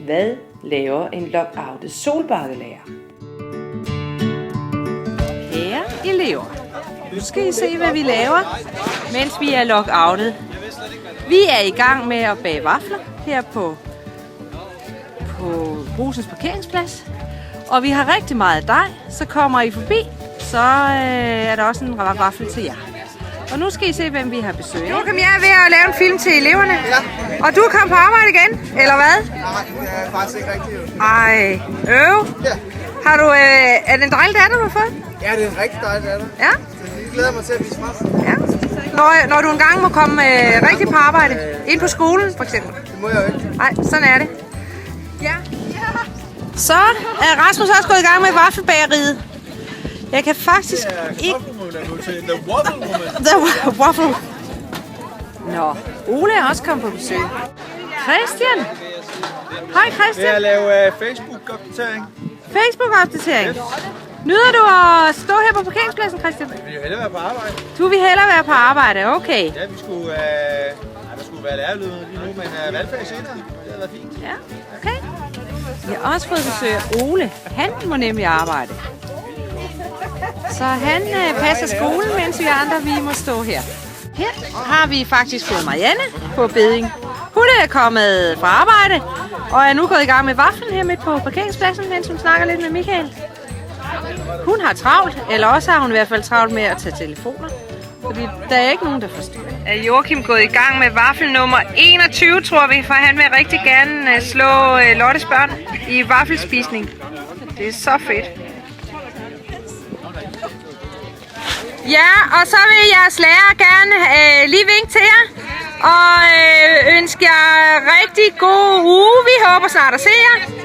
Hvad laver en lockoutet solbakkelærer? Kære elever, nu skal I se, hvad vi laver, mens vi er lockoutet. Vi er i gang med at bage vafler her på Brugsen's parkeringsplads. Og vi har rigtig meget dej, så kommer I forbi, så er der også en vaffel til jer. Og nu skal I se, hvem vi har besøg. Joachim, jeg er ved at lave en film til eleverne. Ja. Og du er kommet på arbejde igen, eller hvad? Nej, det er faktisk ikke rigtigt. Ej, Ja. Har du, er det en dejlig datter, du har fået? Ja, det er en rigtig dejlig datter. Ja. Så jeg glæder mig til at vise frem. Ja. Når du engang må komme rigtig på arbejde, ind på skolen for eksempel. Det må jeg jo ikke. Nej, sådan er det. Ja. Så er Rasmus også gået i gang med vaffelbageriet. Jeg kan faktisk ikke... The Waffle Woman. The Waffle. Nå, Ole er også kommet på besøg. Christian. Hej Christian. Jeg lave Facebook-opdatering. Facebook-opdatering. Nyder du at stå her på parkeringspladsen, Christian? Jeg vil jo hellere være på arbejde. Du vil hellere være på arbejde, okay. Ja, vi skulle... der skulle være lærerløbet lige nu, men valgfag senere. Det har været fint. Ja, okay. Vi har også fået besøg af Ole. Han må nemlig arbejde. Så han passer skolen, mens vi andre vi må stå her. Her har vi faktisk fået Marianne på beding. Hun er kommet fra arbejde og er nu gået i gang med vaflen her midt på parkeringspladsen, mens hun snakker lidt med Michael. Hun har travlt, eller også har hun i hvert fald travlt med at tage telefoner, fordi der er ikke nogen, der forstyrrer. Er Joachim gået i gang med vaffel nummer 21, tror vi, for han vil rigtig gerne slå Lottes børn i vaffelspisning. Det er så fedt. Ja, og så vil jeres lærer gerne lige vinke til jer og ønske jer rigtig god uge. Vi håber snart at se jer.